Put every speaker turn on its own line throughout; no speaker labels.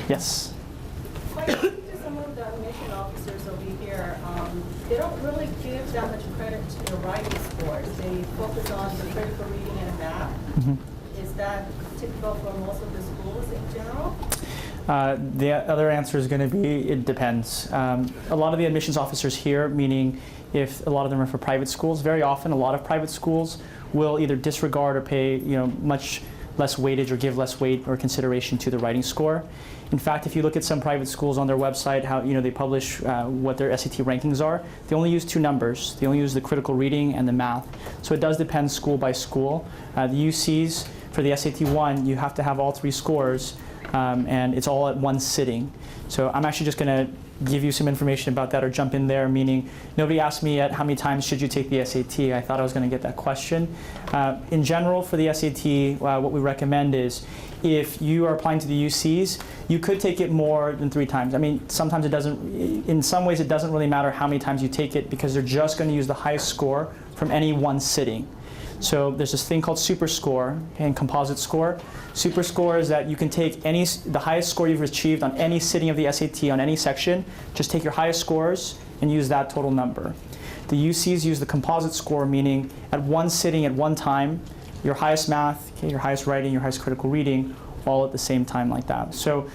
Yes.
Like, to some of the admission officers over here, they don't really give that much credit to the writing scores. They focus on the critical reading and math.
Mm-hmm.
Is that typical for most of the schools in general?
The other answer is going to be it depends. A lot of the admissions officers here, meaning if a lot of them are for private schools, very often a lot of private schools will either disregard or pay much less weightage or give less weight or consideration to the writing score. In fact, if you look at some private schools on their website, how they publish what their SAT rankings are, they only use two numbers. They only use the critical reading and the math. So it does depend school by school. The UCs for the SAT 1, you have to have all three scores, and it's all at one sitting. So I'm actually just going to give you some information about that or jump in there, meaning nobody asked me yet how many times should you take the SAT. I thought I was going to get that question. In general, for the SAT, what we recommend is if you are applying to the UCs, you could take it more than 3 times. I mean, sometimes it doesn't, in some ways it doesn't really matter how many times you take it because they're just going to use the highest score from any one sitting. So there's this thing called super score and composite score. Super score is that you can take the highest score you've achieved on any sitting of the SAT on any section, just take your highest scores and use that total number. The UCs use the composite score, meaning at one sitting at one time, your highest math, your highest writing, your highest critical reading, all at the same time like that. So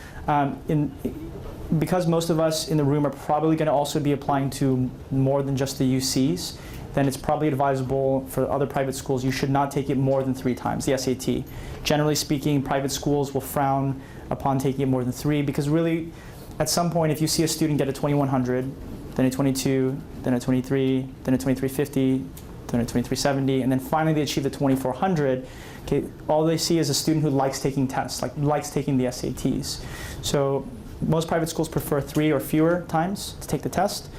because most of us in the room are probably going to also be applying to more than just the UCs, then it's probably advisable for other private schools, you should not take it more than 3 times, the SAT. Generally speaking, private schools will frown upon taking it more than 3 because really, at some point, if you see a student get a 2100, then a 22, then a 23, then a 2350, then a 2370, and then finally they achieve the 2400, okay, all they see is a student who likes taking tests, likes taking the SATs. So most private schools prefer 3 or fewer times to take the test.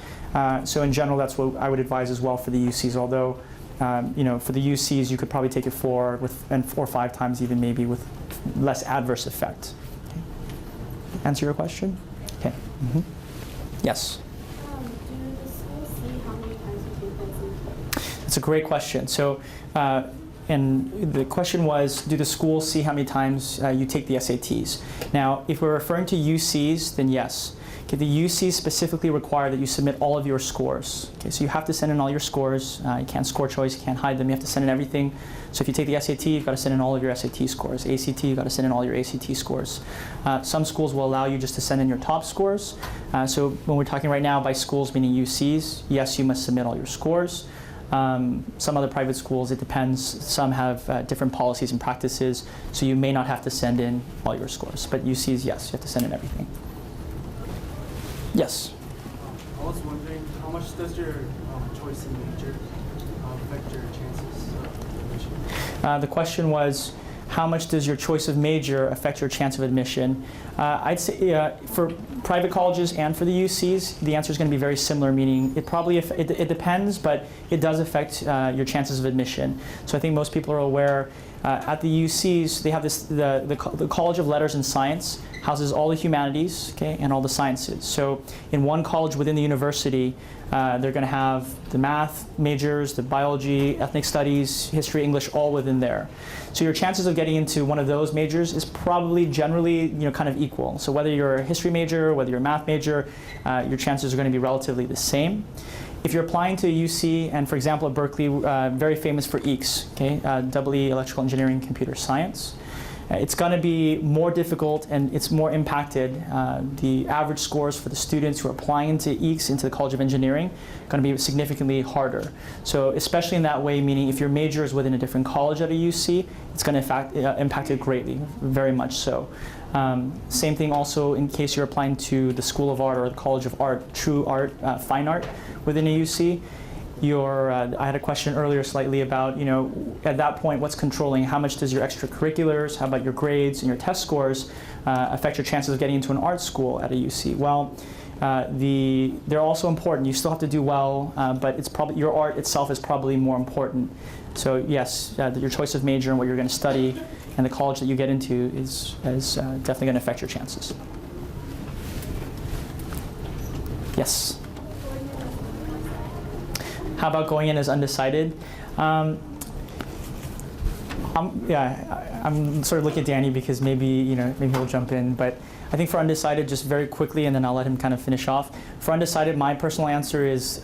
So in general, that's what I would advise as well for the UCs. Although, for the UCs, you could probably take it 4 or 5 times, even maybe with less adverse effect. Okay. Answer your question? Okay. Mm-hmm. Yes.
Do the schools see how many times you take that?
That's a great question. So, and the question was, do the schools see how many times you take the SATs? Now, if we're referring to UCs, then yes. Okay, the UCs specifically require that you submit all of your scores. Okay, so you have to send in all your scores. You can't score choice, you can't hide them, you have to send in everything. So if you take the SAT, you've got to send in all of your SAT scores. ACT, you've got to send in all your ACT scores. Some schools will allow you just to send in your top scores. So when we're talking right now by schools, meaning UCs, yes, you must submit all your scores. Some other private schools, it depends. Some have different policies and practices, so you may not have to send in all your scores. But UCs, yes, you have to send in everything. Yes?
I was wondering, how much does your choice in major affect your chances of admission?
The question was, how much does your choice of major affect your chance of admission? I'd say for private colleges and for the UCs, the answer is going to be very similar, meaning it depends, but it does affect your chances of admission. So I think most people are aware at the UCs, they have the College of Letters and Science houses all the humanities, okay, and all the sciences. So in one college within the university, they're going to have the math majors, the biology, ethnic studies, history, English, all within there. So your chances of getting into one of those majors is probably generally kind of equal. So whether you're a history major, whether you're a math major, your chances are going to be relatively the same. If you're applying to UC, and for example at Berkeley, very famous for EECS, okay, EE, Electrical Engineering, Computer Science. It's going to be more difficult and it's more impacted. The average scores for the students who are applying into EECS, into the College of Engineering, going to be significantly harder. So especially in that way, meaning if your major is within a different college at a UC, it's going to impact it greatly, very much so. Same thing also in case you're applying to the School of Art or the College of Art, True Art, Fine Art within a UC. I had a question earlier slightly about, at that point, what's controlling? How much does your extracurriculars, how about your grades and your test scores affect your chances of getting into an art school at a UC? Well, they're also important. You still have to do well, but it's probably your art itself is probably more important. So yes, your choice of major and what you're going to study and the college that you get into is definitely going to affect your chances. Yes? How about going in as undecided? Yeah, I'm sort of looking at Danny because maybe he'll jump in. But I think for undecided, just very quickly, and then I'll let him kind of finish off. For undecided, my personal answer is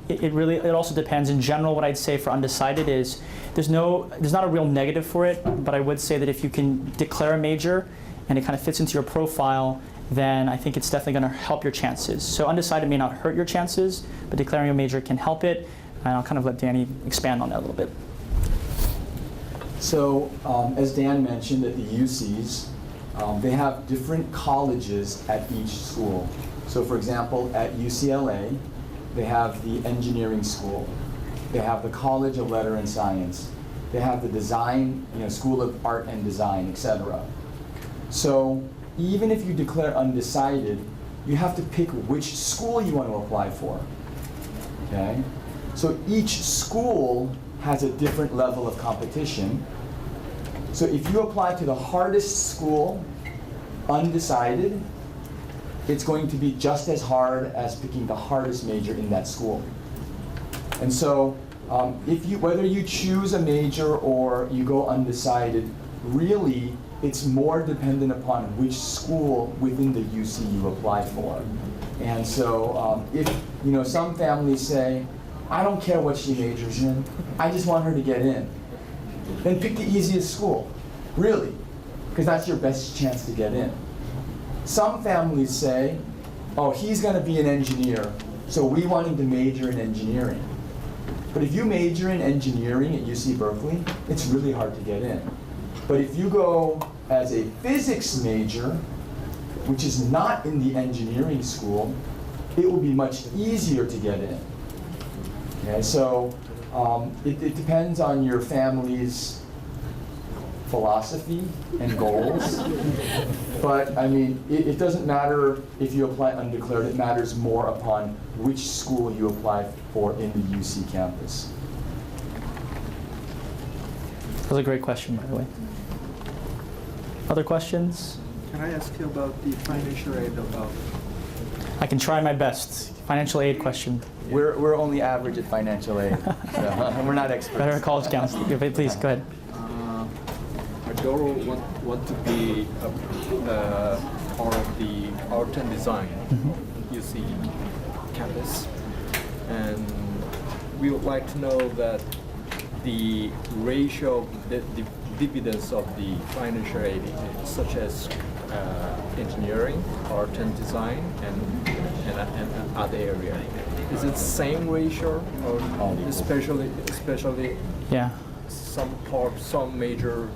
it also depends. In general, what I'd say for undecided is there's not a real negative for it, but I would say that if you can declare a major and it kind of fits into your profile, then I think it's definitely going to help your chances. So undecided may not hurt your chances, but declaring a major can help it. And I'll kind of let Danny expand on that a little bit.
So as Dan mentioned, at the UCs, they have different colleges at each school. So for example, at UCLA, they have the engineering school. They have the College of Letter and Science. They have the design, School of Art and Design, etc. So even if you declare undecided, you have to pick which school you want to apply for. Okay? So each school has a different level of competition. So if you apply to the hardest school, undecided, it's going to be just as hard as picking the hardest major in that school. And so whether you choose a major or you go undecided, really it's more dependent upon which school within the UC you apply for. And so if some families say, I don't care what she majors in, I just want her to get in, then pick the easiest school, really, because that's your best chance to get in. Some families say, oh, he's going to be an engineer, so we want him to major in engineering. But if you major in engineering at UC Berkeley, it's really hard to get in. But if you go as a physics major, which is not in the engineering school, it will be much easier to get in. Okay, so it depends on your family's philosophy and goals. But I mean, it doesn't matter if you apply undeclared, it matters more upon which school you apply for in the UC campus.
That was a great question, by the way. Other questions?
Can I ask you about the financial aid about?
I can try my best. Financial aid question.
We're only average at financial aid, so we're not experts.
Better college counselor. Please, go ahead.
Our daughter want to be a part of the art and design UC campus, and we would like to know that the ratio of the dividends of the financial aid, such as engineering, art and design, and other area. Is it same ratio, or especially
Yeah.
some major,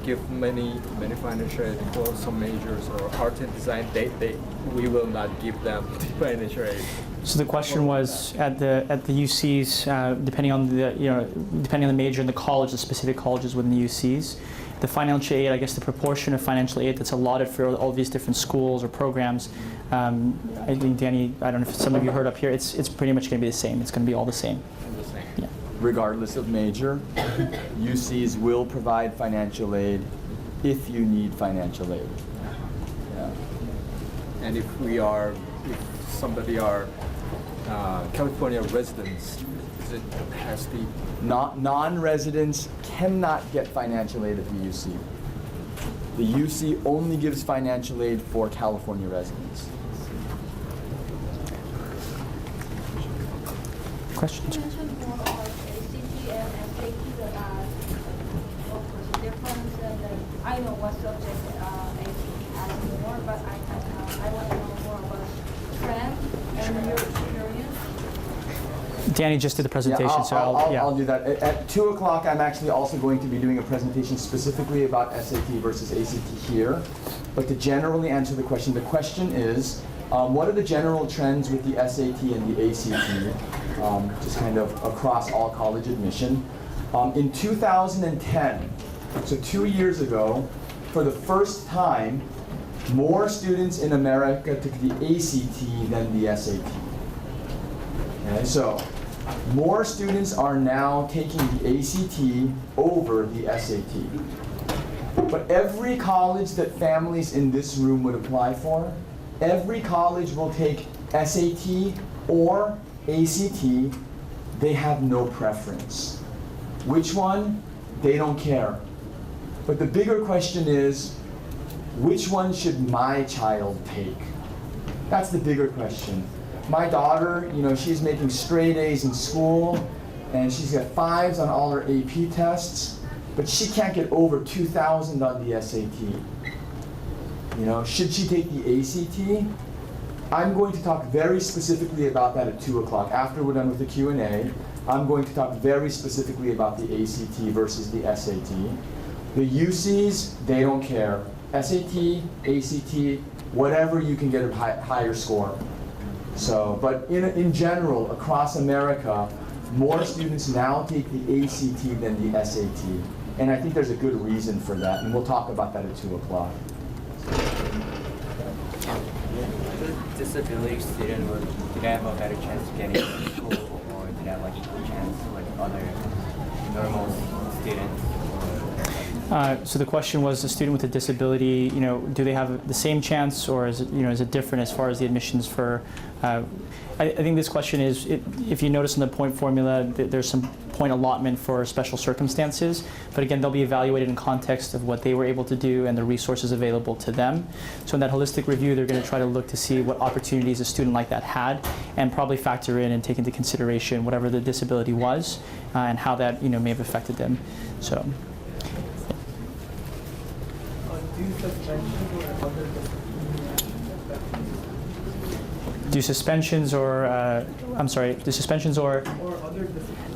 give many financial aid for some majors, or art and design, we will not give them the financial aid.
So the question was at the UCs, depending on the major and the college, the specific colleges within the UCs, the financial aid, I guess the proportion of financial aid that's allotted for all these different schools or programs. I think Danny, I don't know if some of you heard up here, it's pretty much going to be the same. It's going to be all the same. Yeah.
Regardless of major, UCs will provide financial aid if you need financial aid. Yeah.
And if somebody are California residents, it has the
Non-residents cannot get financial aid at the UC. The UC only gives financial aid for California residents.
Questions?
You mentioned more about ACT and SAT that are, of course, different. And I know what subject ACT has more, but I want to know more about trend and your experience.
Danny just did the presentation,
Yeah,
so
I'll do that. At 2 o'clock, I'm actually also going to be doing a presentation specifically about SAT versus ACT here. But to generally answer the question is, what are the general trends with the SAT and the ACT, just kind of across all college admission? In 2010, so 2 years ago, for the first time, more students in America took the ACT than the SAT. Okay, so more students are now taking the ACT over the SAT. But every college that families in this room would apply for, every college will take SAT or ACT. They have no preference. Which one? They don't care. But the bigger question is, which one should my child take? That's the bigger question. My daughter, she's making straight A's in school, and she's got 5s on all her AP tests, but she can't get over 2,000 on the SAT. Should she take the ACT? I'm going to talk very specifically about that at 2 o'clock. After we're done with the Q&A, I'm going to talk very specifically about the ACT versus the SAT. The UCs, they don't care. SAT, ACT, whatever you can get a higher score. So, but in general, across America, more students now take the ACT than the SAT. And I think there's a good reason for that, and we'll talk about that at 2 o'clock.
Disability student, do they have a better chance of getting into school, or do they have like equal chance with other normal students?
So the question was, the student with a disability, do they have the same chance, or is it different as far as the admissions for? I think this question is, if you notice in the point formula, there's some point allotment for special circumstances, but again, they'll be evaluated in context of what they were able to do and the resources available to them. So in that holistic review, they're going to try to look to see what opportunities a student like that had, and probably factor in and take into consideration whatever the disability was, and how that may have affected them. So. Do suspensions or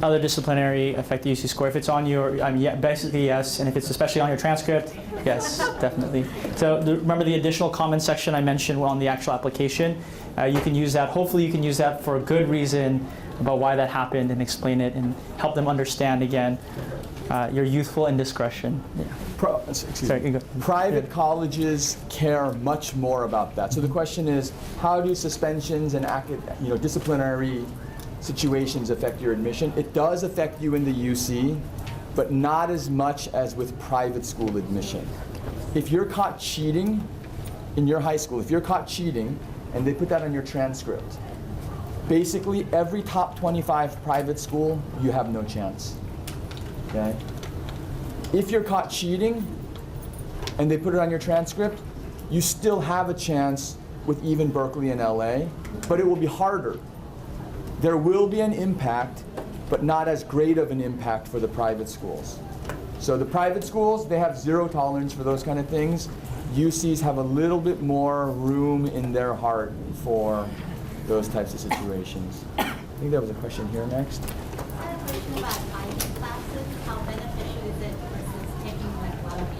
other disciplinary affect the UC score? If it's on your, yeah, basically yes, and if it's especially on your transcript, yes, definitely. So remember the additional comment section I mentioned on the actual application? You can use that, hopefully you can use that for a good reason about why that happened and explain it and help them understand again your youthful indiscretion. Yeah.
Private colleges care much more about that. So the question is, how do suspensions and disciplinary situations affect your admission? It does affect you in the UC, but not as much as with private school admission. If you're caught cheating in your high school, if you're caught cheating and they put that on your transcript, basically every top 25 private school, you have no chance. Okay? If you're caught cheating and they put it on your transcript, you still have a chance with even Berkeley and LA, but it will be harder. There will be an impact, but not as great of an impact for the private schools. So the private schools, they have zero tolerance for those kind of things. UCs have a little bit more room in their heart for those types of situations. I think there was a question here next.
I have a question about IB classes. How beneficial is it versus taking like a lot of AP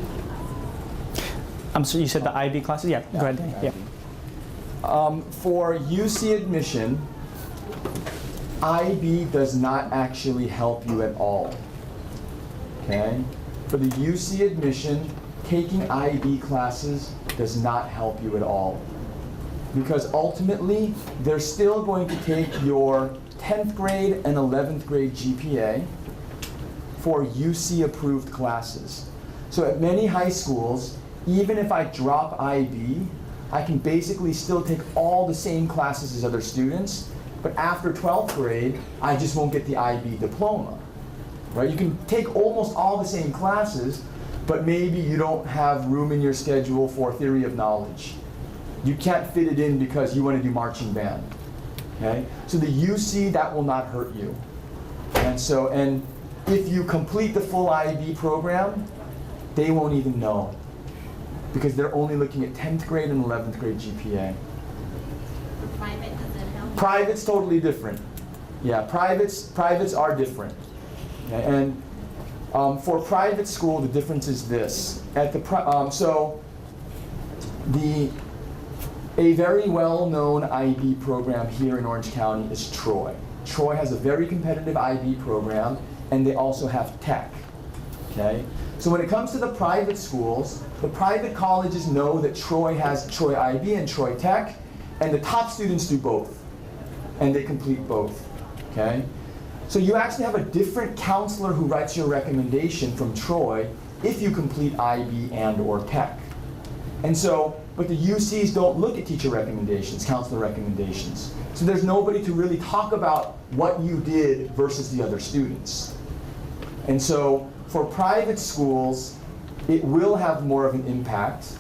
classes?
So you said the IB classes? Yeah, go ahead. Yeah.
For UC admission, IB does not actually help you at all. Okay? For the UC admission, taking IB classes does not help you at all. Because ultimately, they're still going to take your 10th grade and 11th grade GPA for UC approved classes. So at many high schools, even if I drop IB, I can basically still take all the same classes as other students, but after 12th grade, I just won't get the IB diploma. Right? You can take almost all the same classes, but maybe you don't have room in your schedule for theory of knowledge. You can't fit it in because you want to do marching band. Okay? So the UC, that will not hurt you. And if you complete the full IB program, they won't even know, because they're only looking at 10th grade and 11th grade GPA.
Private, does it help?
Private's totally different. Yeah, privates are different. Okay? And for private school, the difference is this. A very well-known IB program here in Orange County is Troy. Troy has a very competitive IB program, and they also have tech. Okay? So when it comes to the private schools, the private colleges know that Troy has Troy IB and Troy Tech, and the top students do both, and they complete both. Okay? So you actually have a different counselor who writes your recommendation from Troy if you complete IB and or Tech. But the UCs don't look at teacher recommendations, counselor recommendations. So there's nobody to really talk about what you did versus the other students. And so for private schools, it will have more of an impact.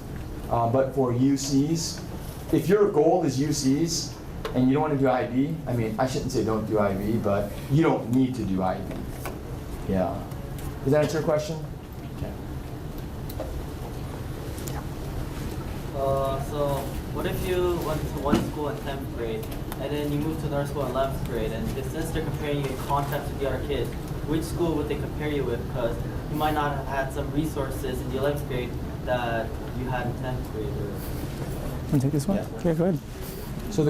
But for UCs, if your goal is UCs and you don't want to do IB, I mean, I shouldn't say don't do IB, but you don't need to do IB. Yeah. Does that answer your question? Okay.
So what if you went to one school in 10th grade and then you moved to another school in 11th grade, and since they're comparing you in context with the other kids, which school would they compare you with? Because you might not have had some resources in the 11th grade that you had in 10th grade.
Want to take this one?
Yeah.
Okay, go ahead.
So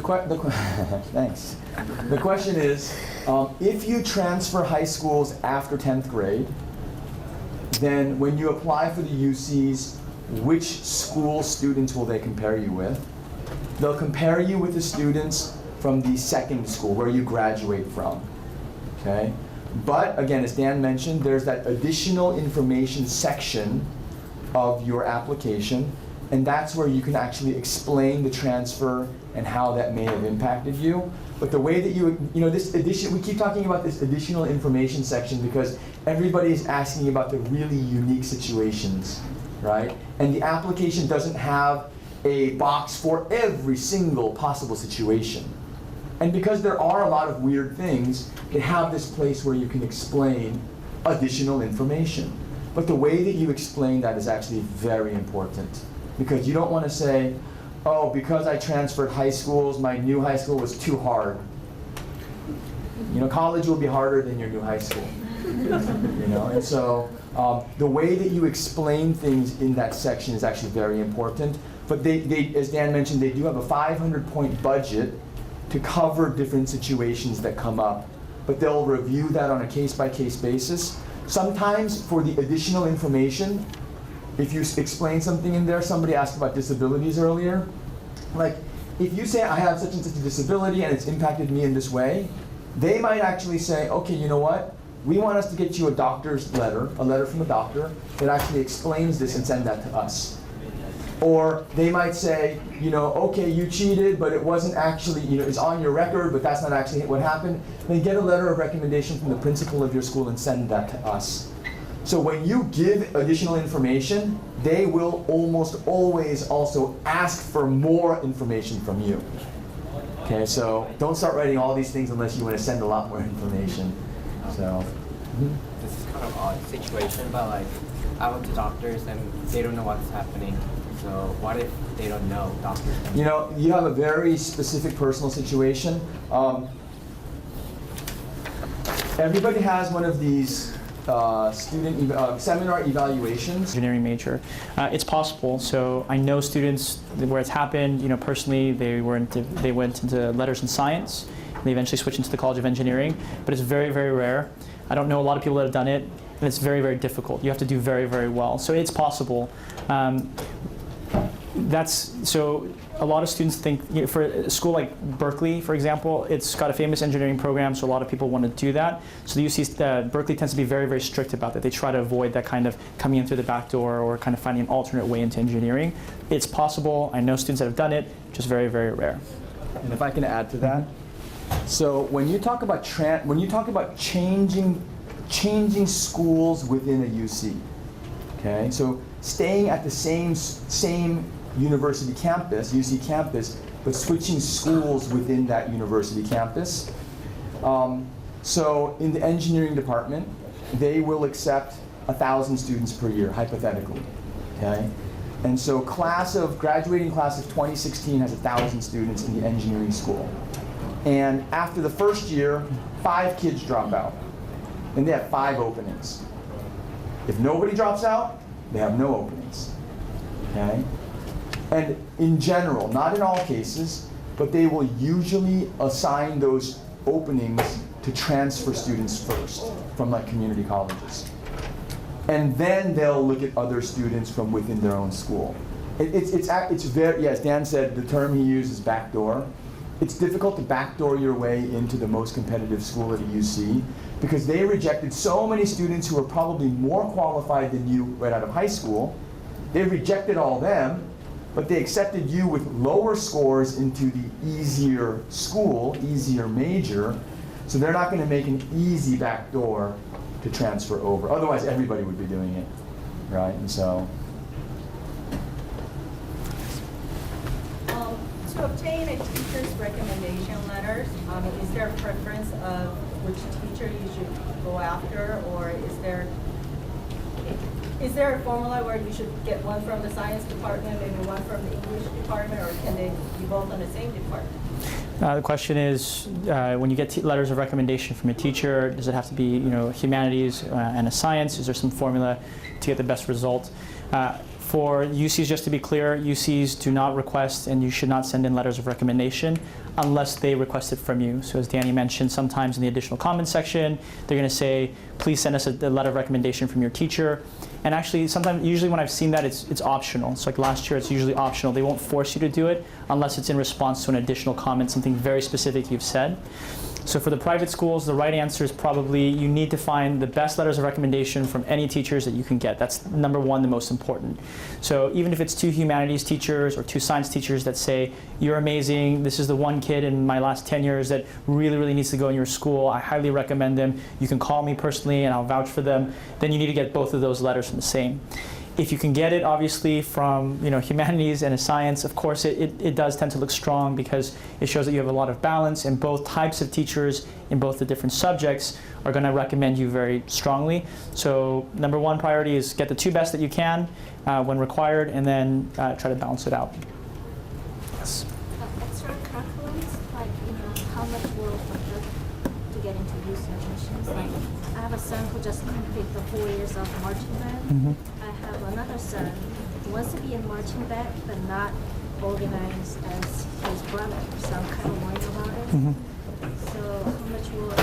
thanks. The question is, if you transfer high schools after 10th grade, then when you apply for the UCs, which school students will they compare you with? They'll compare you with the students from the second school, where you graduate from, okay? But again, as Dan mentioned, there's that additional information section of your application, and that's where you can actually explain the transfer and how that may have impacted you. But the way that this addition, we keep talking about this additional information section because everybody is asking about the really unique situations, right? And the application doesn't have a box for every single possible situation. And because there are a lot of weird things, they have this place where you can explain additional information. But the way that you explain that is actually very important, because you don't want to say, oh, because I transferred high schools, my new high school was too hard. You know, college will be harder than your new high school. You know, and so the way that you explain things in that section is actually very important. But they, as Dan mentioned, they do have a 500-point budget to cover different situations that come up. But they'll review that on a case-by-case basis. Sometimes for the additional information, if you explain something in there, somebody asked about disabilities earlier. Like, if you say, I have such and such a disability and it's impacted me in this way, they might actually say, okay, you know what? We want us to get you a doctor's letter, a letter from a doctor that actually explains this and send that to us. Or they might say, you know, okay, you cheated, but it wasn't actually, you know, it's on your record, but that's not actually what happened. Then get a letter of recommendation from the principal of your school and send that to us. So when you give additional information, they will almost always also ask for more information from you. Okay, so don't start writing all these things unless you want to send a lot more information. So.
This is kind of odd situation, but like I went to doctors and they don't know what's happening. So what if they don't know, doctors?
You know, you have a very specific personal situation. Everybody has one of these seminar evaluations.
Engineering major. It's possible. So I know students where it's happened. You know, personally, they went into letters and science. They eventually switched into the College of Engineering, but it's very, very rare. I don't know a lot of people that have done it, and it's very, very difficult. You have to do very, very well. So it's possible. So a lot of students think, you know, for a school like Berkeley, for example, it's got a famous engineering program, so a lot of people want to do that. So the UC, Berkeley tends to be very, very strict about that. They try to avoid that kind of coming in through the back door or kind of finding an alternate way into engineering. It's possible. I know students that have done it, just very, very rare.
And if I can add to that, so when you talk about changing schools within a UC, okay, so staying at the same university campus, UC campus, but switching schools within that university campus. So in the engineering department, they will accept 1,000 students per year, hypothetically, okay? And so graduating class of 2016 has 1,000 students in the engineering school. And after the first year, 5 kids drop out. And they have 5 openings. If nobody drops out, they have no openings, okay? And in general, not in all cases, but they will usually assign those openings to transfer students first from like community colleges. And then they'll look at other students from within their own school. It's very, yes, Dan said the term he used is backdoor. It's difficult to backdoor your way into the most competitive school at a UC because they rejected so many students who were probably more qualified than you right out of high school. They rejected all them, but they accepted you with lower scores into the easier school, easier major, so they're not going to make an easy backdoor to transfer over. Otherwise, everybody would be doing it, right? And so.
To obtain a teacher's recommendation letters, is there a preference of which teacher you should go after, or is there a formula where you should get one from the science department, maybe one from the English department, or can they be both on the same department?
The question is, when you get letters of recommendation from a teacher, does it have to be, humanities and a science? Is there some formula to get the best result? For UCs, just to be clear, UCs do not request, and you should not send in letters of recommendation unless they request it from you. So as Danny mentioned, sometimes in the additional comments section, they're going to say, please send us a letter of recommendation from your teacher. And actually, usually when I've seen that, it's optional. So like last year, it's usually optional. They won't force you to do it unless it's in response to an additional comment, something very specific you've said. So for the private schools, the right answer is probably you need to find the best letters of recommendation from any teachers that you can get. That's number one, the most important. So even if it's 2 humanities teachers or 2 science teachers that say, you're amazing, this is the one kid in my last 10 years that really, really needs to go in your school, I highly recommend them, you can call me personally and I'll vouch for them, then you need to get both of those letters from the same. If you can get it, obviously, from humanities and a science, of course, it does tend to look strong because it shows that you have a lot of balance, and both types of teachers in both the different subjects are going to recommend you very strongly. So number one priority is get the 2 best that you can when required, and then try to balance it out. Yes.
Extracurriculars, how much will affect to get into youth admissions? I have a son who just completed the 4 years of marching band.
Mm-hmm.
I have another son who wants to be in marching band but not organized as his brother, so I'm kind of worried about it.
Mm-hmm.
So how much will it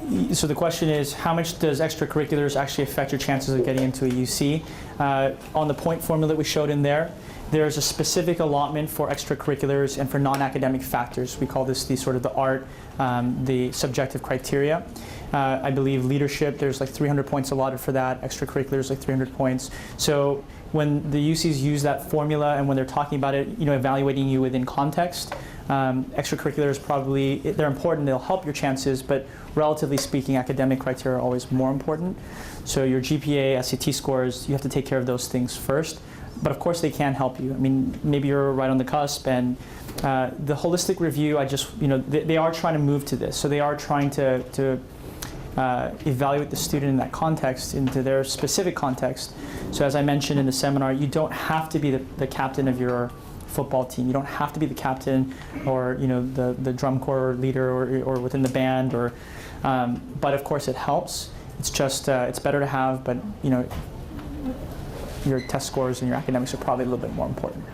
affect?
So the question is, how much does extracurriculars actually affect your chances of getting into a UC? On the point formula that we showed in there, there's a specific allotment for extracurriculars and for non-academic factors. We call this the art, the subjective criteria. I believe leadership, there's like 300 points allotted for that. Extracurriculars, like 300 points. So when the UCs use that formula and when they're talking about it, evaluating you within context, extracurriculars probably, they're important, they'll help your chances, but relatively speaking, academic criteria are always more important. So your GPA, SAT scores, you have to take care of those things first. But of course they can help you. I mean, maybe you're right on the cusp, and the holistic review, they are trying to move to this. So they are trying to evaluate the student in that context, into their specific context. So as I mentioned in the seminar, you don't have to be the captain of your football team. You don't have to be the captain or the drum corps leader or within the band, but of course it helps. It's just it's better to have, but your test scores and your academics are probably a little bit more important.